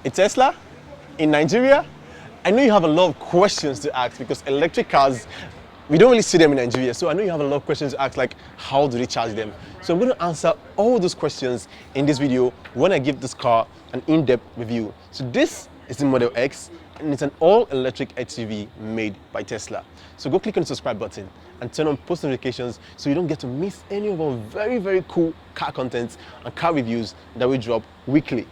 a Tesla in Nigeria? I know you have a lot of questions to ask because electric cars, we don't really see them in Nigeria. So I know you have a lot of questions to ask, like how do they charge them? So I'm going to answer all those questions in this video when I give this car an in-depth review. So this is the Model X, and it's an all-electric SUV made by Tesla. So go click on the subscribe button and turn on post notifications so you don't get to miss any of our very, very cool car content and car reviews that we drop weekly.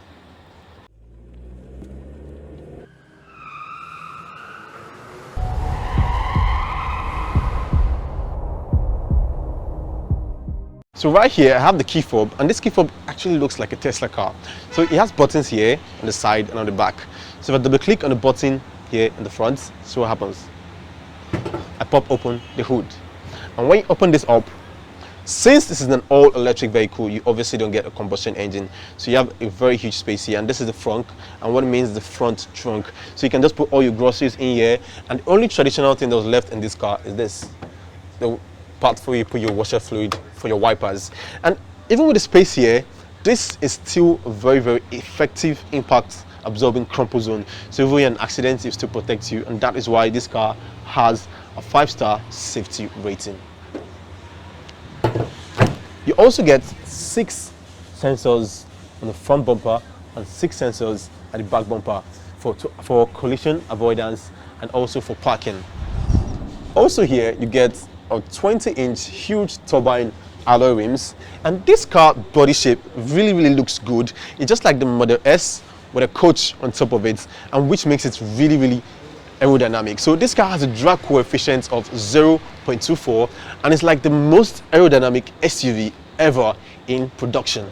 So right here I have the key fob, and this key fob actually looks like a Tesla car. So it has buttons here on the side and on the back. So if I double click on the button here in the front, see what happens. I pop open the hood, and when you open this up, since this is an all-electric vehicle, you obviously don't get a combustion engine, so you have a very huge space here. And this is the front, and what it means is the front trunk, so you can just put all your groceries in here. And the only traditional thing that was left in this car is this, the part where you put your washer fluid for your wipers. And even with the space here, this is still a very, very effective impact absorbing crumple zone, so if you're in an accident, it still protects you, and that is why this car has a 5-star safety rating. You also get 6 sensors on the front bumper and 6 sensors at the back bumper for collision avoidance and also for parking. Also here you get a 20-inch huge turbine alloy rims, and this car body shape really looks good. It's just like the Model S with a coach on top of it, and which makes it really aerodynamic. So this car has a drag coefficient of 0.24, and it's like the most aerodynamic SUV ever in production.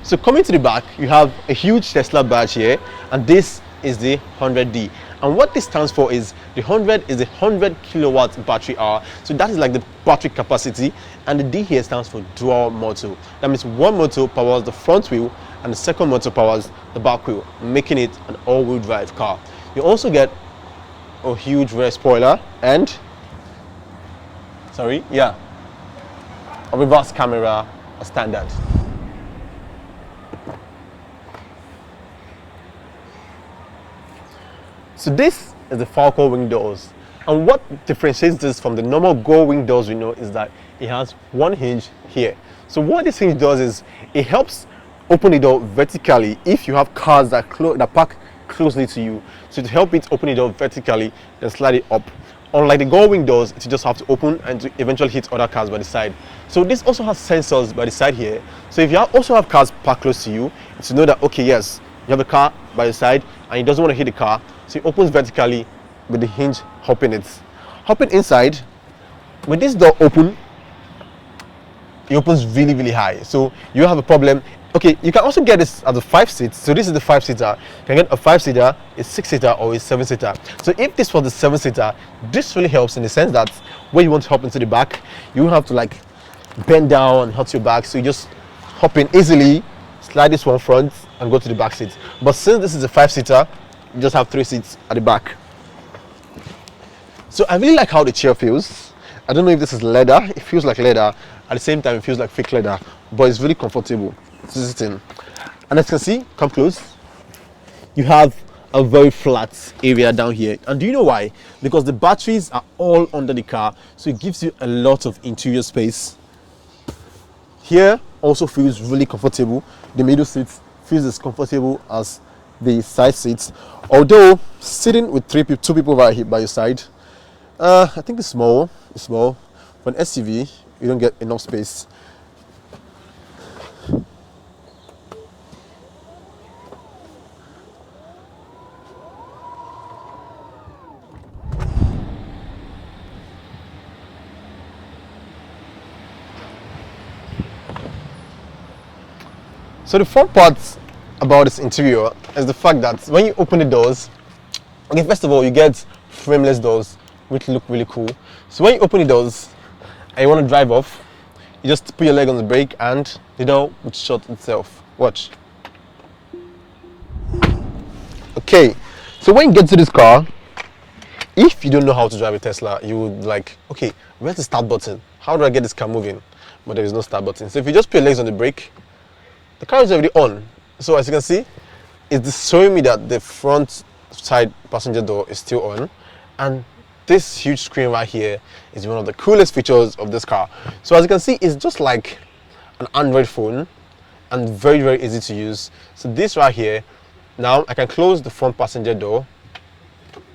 So coming to the back, you have a huge Tesla badge here, and this is the 100D. And what this stands for is the 100 is the 100 kilowatt battery hour. So that is like the battery capacity, and the D here stands for dual motor. That means one motor powers the front wheel and the second motor powers the back wheel, making it an all-wheel drive car. You also get a huge rear spoiler and a reverse camera as standard. So this is the Falcon wing doors, and what differentiates this from the normal Go wing doors we know is that it has one hinge here. So what this hinge does is it helps open the door vertically if you have cars that park closely to you. So to help it open the door vertically, then slide it up. Unlike the Go wing doors, you just have to open and to eventually hit other cars by the side. So this also has sensors by the side here. So if you also have cars parked close to you, it's to know that, okay, yes, you have a car by the side and it doesn't want to hit the car, so it opens vertically with the hinge hopping it. Hopping inside, with this door open, it opens really high. So you have a problem. Okay, you can also get this as a 5-seat. So this is the 5-seater. You can get a 5-seater, a 6-seater, or a 7-seater. So if this was the 7-seater, this really helps in the sense that when you want to hop into the back, you don't have to like bend down and hurt your back. So you just hop in easily, slide this one front, and go to the back seat. But since this is a 5-seater, you just have 3 seats at the back. So I really like how the chair feels. I don't know if this is leather. It feels like leather. At the same time, it feels like fake leather, but it's really comfortable to sit in. And as you can see, come close, you have a very flat area down here. And do you know why? Because the batteries are all under the car, so it gives you a lot of interior space. Here also feels really comfortable. The middle seat feels as comfortable as the side seats, although sitting with 2 people right here by your side, I think it's small. For an SUV, you don't get enough space. So the fun part about this interior is the fact that when you open the doors, okay, first of all, you get frameless doors which look really cool. So when you open the doors and you want to drive off, you just put your leg on the brake and the door would shut itself. Watch. Okay, so when you get to this car, if you don't know how to drive a Tesla, you would like, okay, where's the start button? How do I get this car moving? But there is no start button. So if you just put your legs on the brake, the car is already on. So as you can see, it's showing me that the front side passenger door is still on, and this huge screen right here is one of the coolest features of this car. So as you can see, it's just like an Android phone and very, very easy to use. So this right here, now I can close the front passenger door.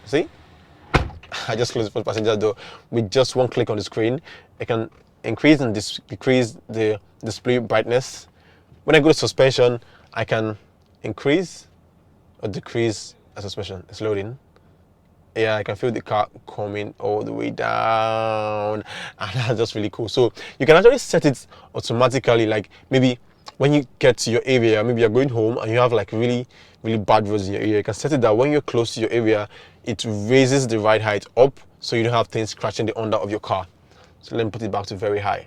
See, I just closed the front passenger door with just one click on the screen. I can increase and decrease the display brightness. When I go to suspension, I can increase or decrease the suspension. It's loading. Yeah, I can feel the car coming all the way down, and that's just really cool. So you can actually set it automatically, like maybe when you get to your area, maybe you're going home and you have like really bad roads in your area, you can set it that when you're close to your area, it raises the ride height up so you don't have things scratching the under of your car. So let me put it back to very high.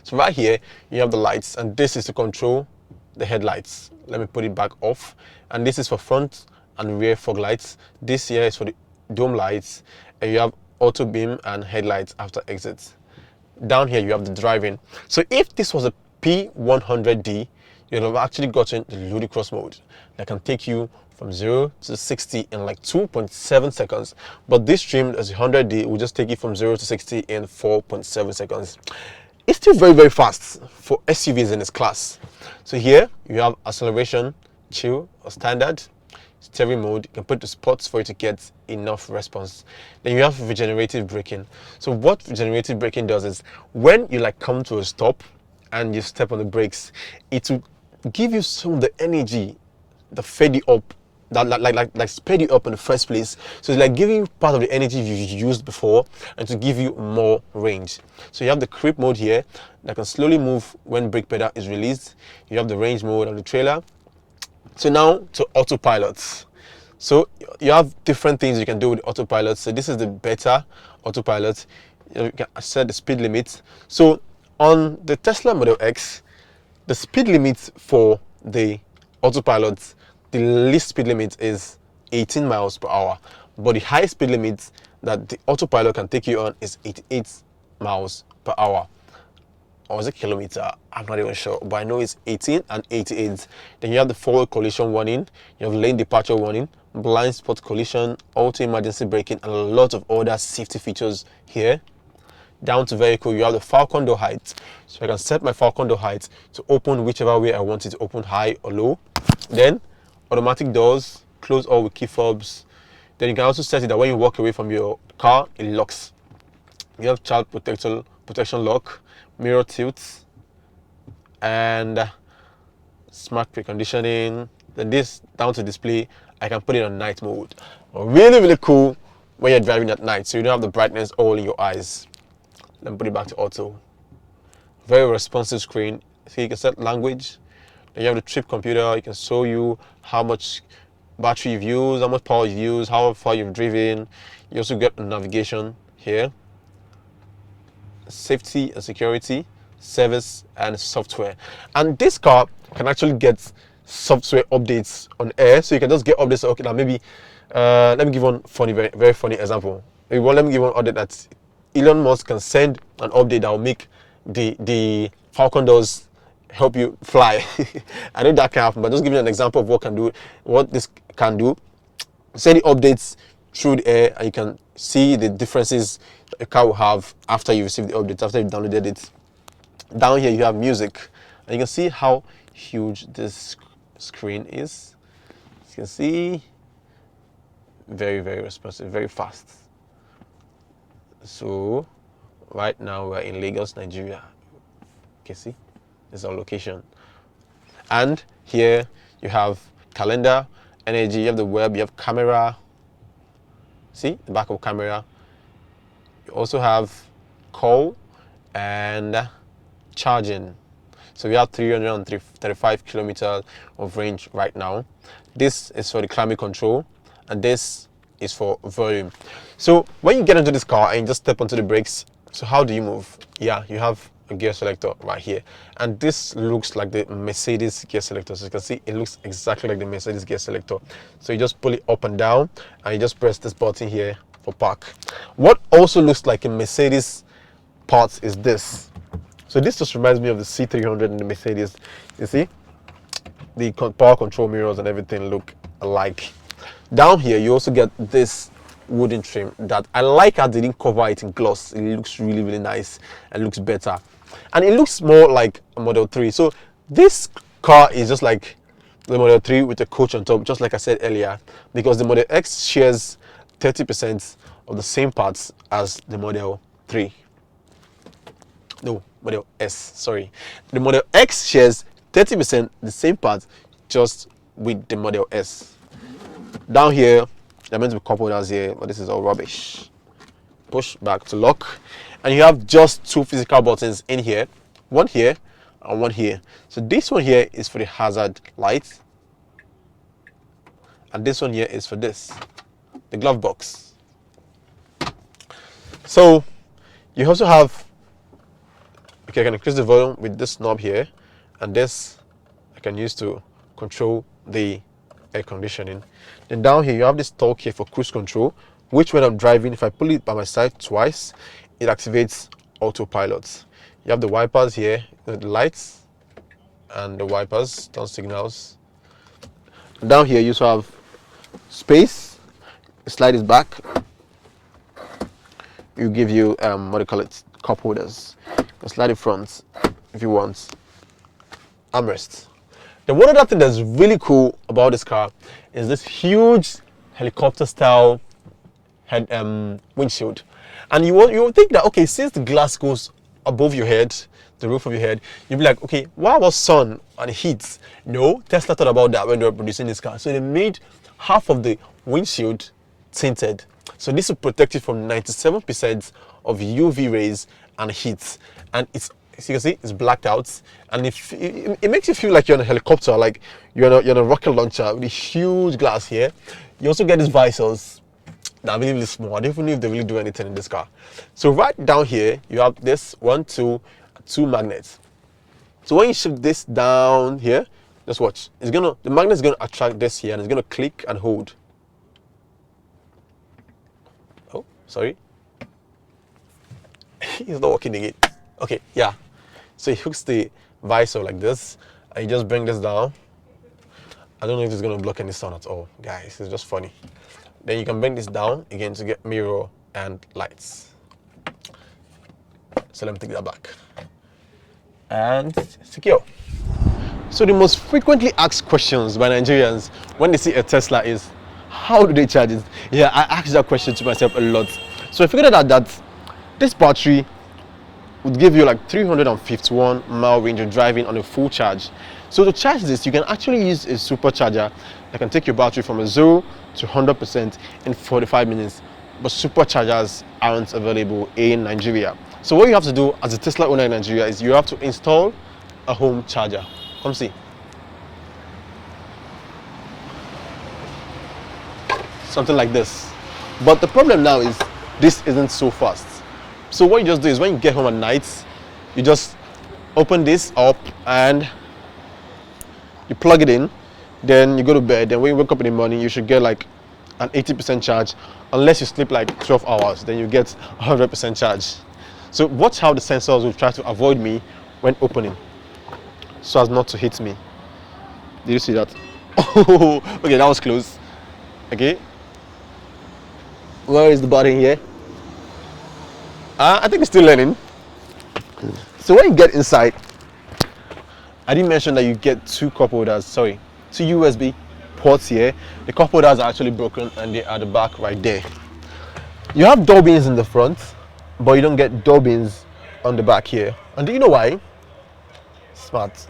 So right here you have the lights, and this is to control the headlights. Let me put it back off, and this is for front and rear fog lights. This here is for the dome lights, and you have auto beam and headlights after exit. Down here you have the driving. So if this was a P100D, you'd have actually gotten the ludicrous mode that can take you from 0 to 60 in like 2.7 seconds. But this trimmed as a 100D will just take you from 0 to 60 in 4.7 seconds. It's still very, very fast for SUVs in its class. So here you have acceleration, chill or standard, steering mode. You can put the spots for it to get enough response. Then you have regenerative braking. So what regenerative braking does is when you like come to a stop and you step on the brakes, it will give you some of the energy that fed you up, that like sped you up in the first place. So it's like giving you part of the energy you used before and to give you more range. So you have the creep mode here that can slowly move when brake pedal is released. You have the range mode of the trailer. So now to autopilot. So you have different things you can do with autopilot. So this is the beta autopilot. You can set the speed limit. So on the Tesla Model X, the speed limit for the autopilot, the least speed limit is 18 miles per hour, but the high speed limit that the autopilot can take you on is 88 miles per hour. Or is it kilometer? I'm not even sure, but I know it's 18 and 88. Then you have the forward collision warning, you have lane departure warning, blind spot collision, auto emergency braking, and a lot of other safety features here. Down to vehicle, you have the Falcon door height. So I can set my Falcon door height to open whichever way I want it to open, high or low. Then automatic doors, close all with key fobs. Then you can also set it that when you walk away from your car, it locks. You have child protection lock, mirror tilts, and smart preconditioning. Then this down to display, I can put it on night mode. Really cool when you're driving at night, so you don't have the brightness all in your eyes. Let me put it back to auto. Very responsive screen. So you can set language. Then you have the trip computer. It can show you how much battery you've used, how much power you've used, how far you've driven. You also get navigation here, safety and security, service, and software. And this car can actually get software updates on air, so you can just get updates. Okay, now maybe let me give one funny, very funny example. Let me give one update that Elon Musk can send an update that will make the Falcon doors help you fly. I know that can happen, but just give you an example of what this can do. Send the updates through the air, and you can see the differences that your car will have after you receive the updates, after you've downloaded it. Down here you have music, and you can see how huge this screen is. As you can see, very responsive, very fast. So right now we're in Lagos, Nigeria. Okay, see, this is our location. And here you have calendar, energy, you have the web, you have camera. See the back of camera. You also have call and charging. So we have 335 kilometers of range right now. This is for the climate control, and this is for volume. So when you get into this car and you just step onto the brakes, so how do you move? Yeah, you have a gear selector right here, and this looks like the Mercedes gear selector. So you can see it looks exactly like the Mercedes gear selector. So you just pull it up and down, and you just press this button here for park. What also looks like a Mercedes part is this. So this just reminds me of the C300 in the Mercedes. You see, the power control mirrors and everything look alike. Down here you also get this wooden trim that I like how they didn't cover it in gloss. It looks really nice and looks better, and it looks more like a Model 3. So this car is just like the Model 3 with a coach on top, just like I said earlier, because the Model X shares 30% of the same parts as the Model 3. No, Model S, sorry. The Model X shares 30% the same parts, just with the Model S. Down here, there are meant to be cup holders here, but this is all rubbish. Push back to lock, and you have just two physical buttons in here, one here and one here. So this one here is for the hazard light, and this one here is for this, the glove box. So you also have, okay, I can increase the volume with this knob here, and this I can use to control the air conditioning. Then down here you have this torque here for cruise control, which when I'm driving, if I pull it by my side twice, it activates autopilot. You have the wipers here, the lights and the wipers, turn signals. Down here you also have space. Slide it back. You give you what do you call it, cup holders. You can slide it front if you want. Armrest. Then one other thing that's really cool about this car is this huge helicopter style head windshield. And you would think that, okay, since the glass goes above your head, the roof of your head, you'd be like, okay, what about sun and heat? No, Tesla thought about that when they were producing this car. So they made half of the windshield tinted. So this will protect you from 97% of UV rays and heat. And it's, as you can see, it's blacked out, and it makes you feel like you're on a helicopter, like you're on a rocket launcher with a huge glass here. You also get these visors that are really small. I don't even know if they really do anything in this car. So right down here, you have this two magnets. So when you shift this down here, just watch. The magnet is gonna attract this here, and it's gonna click and hold. Oh, sorry. It's not working again. Okay, yeah. So it hooks the visor like this, and you just bring this down. I don't know if it's going to block any sun at all, guys. It's just funny. Then you can bring this down again to get mirror and lights. So let me take that back. And secure. So the most frequently asked questions by Nigerians when they see a Tesla is, how do they charge it? Yeah, I asked that question to myself a lot. So I figured out that this battery would give you like 351 mile range of driving on a full charge. So to charge this, you can actually use a supercharger that can take your battery from 0 to 100% in 45 minutes. But superchargers aren't available in Nigeria. So what you have to do as a Tesla owner in Nigeria is you have to install a home charger. Come see. Something like this. But the problem now is this isn't so fast. So what you just do is when you get home at night, you just open this up and you plug it in, then you go to bed. Then when you wake up in the morning, you should get like an 80% charge, unless you sleep like 12 hours, then you get 100% charge. So watch how the sensors will try to avoid me when opening, so as not to hit me. Did you see that? Oh, okay, that was close. Okay, where is the button here? I think it's still learning. So when you get inside, I didn't mention that you get two cup holders, sorry, two USB ports here. The cup holders are actually broken and they are at the back right there. You have door bins in the front, but you don't get door bins on the back here. And do you know why? Smart.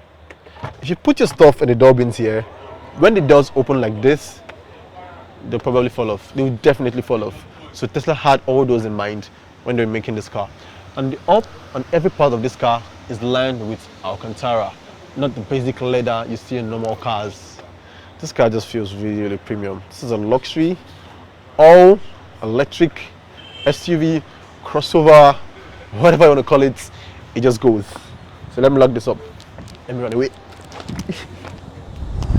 If you put your stuff in the door bins here, when the doors open like this, they'll probably fall off. They will definitely fall off. So Tesla had all those in mind when they were making this car. And the up on every part of this car is lined with Alcantara, not the basic leather you see in normal cars. This car just feels really premium. This is a luxury, all electric SUV, crossover, whatever you want to call it, it just goes. So let me lock this up. Let me run away.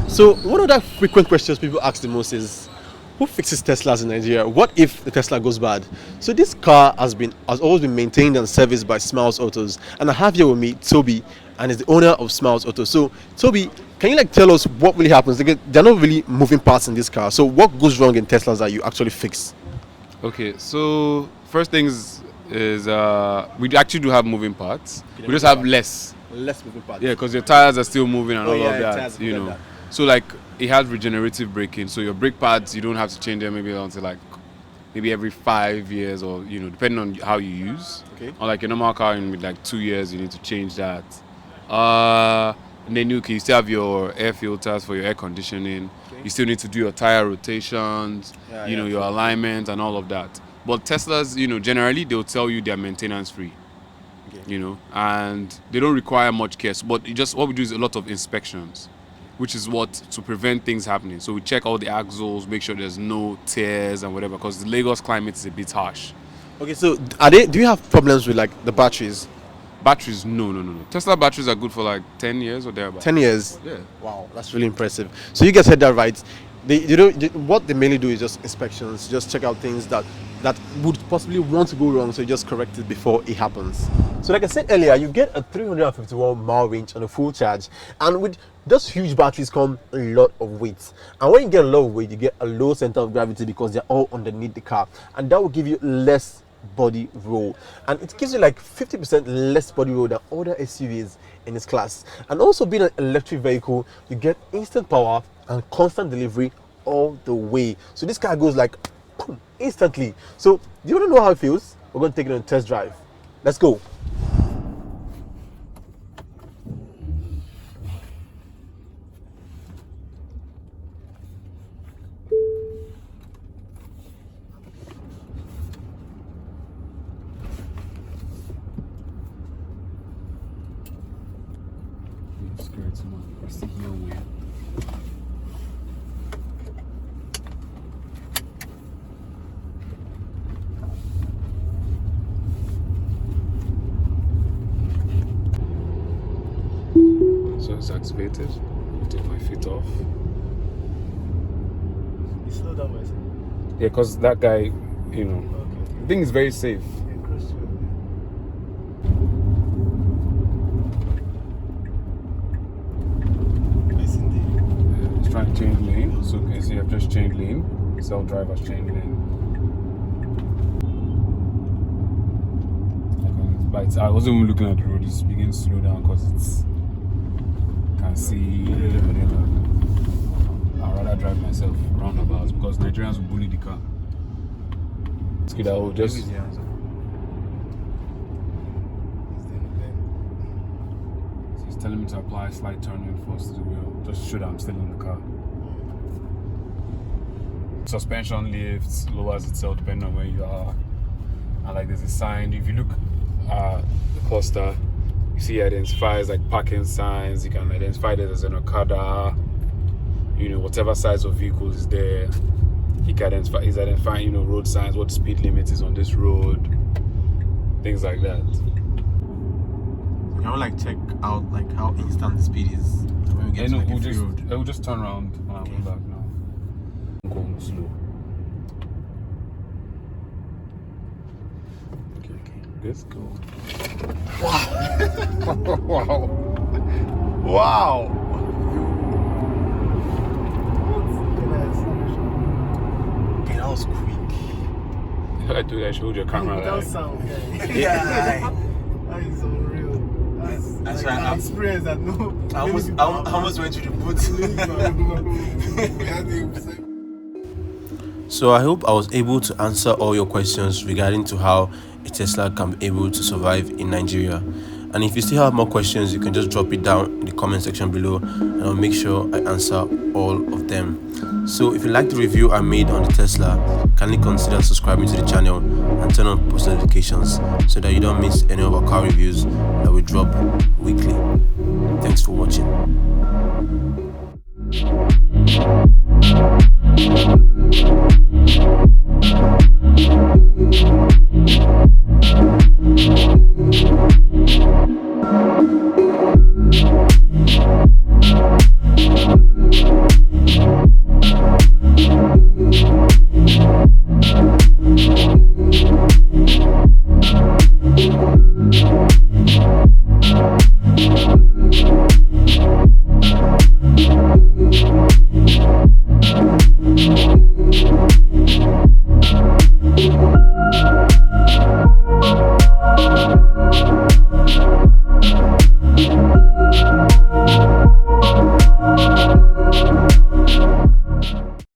So one of the frequent questions people ask the most is, who fixes Teslas in Nigeria? What if the Tesla goes bad? So this car has always been maintained and serviced by Smiles Autos, and I have here with me Toby, and is the owner of Smiles Autos. So Toby, can you like tell us what really happens? Like, they're not really moving parts in this car. So what goes wrong in Teslas that you actually fix? Okay, so first things is we actually do have moving parts. We just have less moving parts. Yeah, because your tires are still moving and all of that. Tires, you know. So like it has regenerative braking. So your brake pads, you don't have to change them maybe until like maybe every 5 years, or depending on how you use. Okay. Or like your normal car in like 2 years, you need to change that. And then you still have your air filters for your air conditioning. Okay. You still need to do your tire rotations, your alignment and all of that. But Teslas, generally they'll tell you they're maintenance free. Okay. And they don't require much care. But what we do is a lot of inspections, which is to prevent things happening. So we check all the axles, make sure there's no tears and whatever, because the Lagos climate is a bit harsh. Okay, so do you have problems with like the batteries? Batteries, no. Tesla batteries are good for like 10 years or thereabouts. 10 years? Yeah. Wow, that's really impressive. So you guys said that right. What they mainly do is just inspections, just check out things that would possibly want to go wrong, so you just correct it before it happens. So like I said earlier, you get a 351 mile range on a full charge, and with those huge batteries come a lot of weight. And when you get a lot of weight, you get a low center of gravity because they're all underneath the car, and that will give you less body roll, and it gives you like 50% less body roll than other SUVs in this class. And also, being an electric vehicle, you get instant power and constant delivery all the way. So this car goes like boom, instantly. So do you want to know how it feels? We're going to take it on a test drive. Let's go. So it's activated. I'll take my feet off. You slow down myself. Yeah, because that guy, I think it's very safe. It's trying to change lane. So you see, I've just changed lane. Self-drive has changed lane. But I wasn't even looking at the road. It's beginning to slow down because can see. I'd rather drive myself roundabouts because Nigerians will bully the car. It's good. I will just. He's telling me to apply slight turning force to the wheel, just to show that I'm still in the car. Suspension lifts, lowers itself depending on where you are. And like there's a sign. If you look at the cluster, you see it identifies like parking signs. You can identify that as an Okada. Whatever size of vehicle is there. He's identifying, road signs, what the speed limit is on this road, things like that. Can we like check out like how instant the speed is when we get to like a free road? We'll just turn around when I go back now. I'm going slow. Okay. Let's go. Wow. Wow. Okay, that was quick. I do that. Should hold your camera. Without sound. Yeah. That is unreal. That's like an experience that no. I almost went to the boot. So I hope I was able to answer all your questions regarding to how a Tesla can be able to survive in Nigeria. And if you still have more questions, you can just drop it down in the comment section below, and I'll make sure I answer all of them. So if you like the review I made on the Tesla, kindly consider subscribing to the channel and turn on post notifications so that you don't miss any of our car reviews that we drop weekly. Thanks for watching.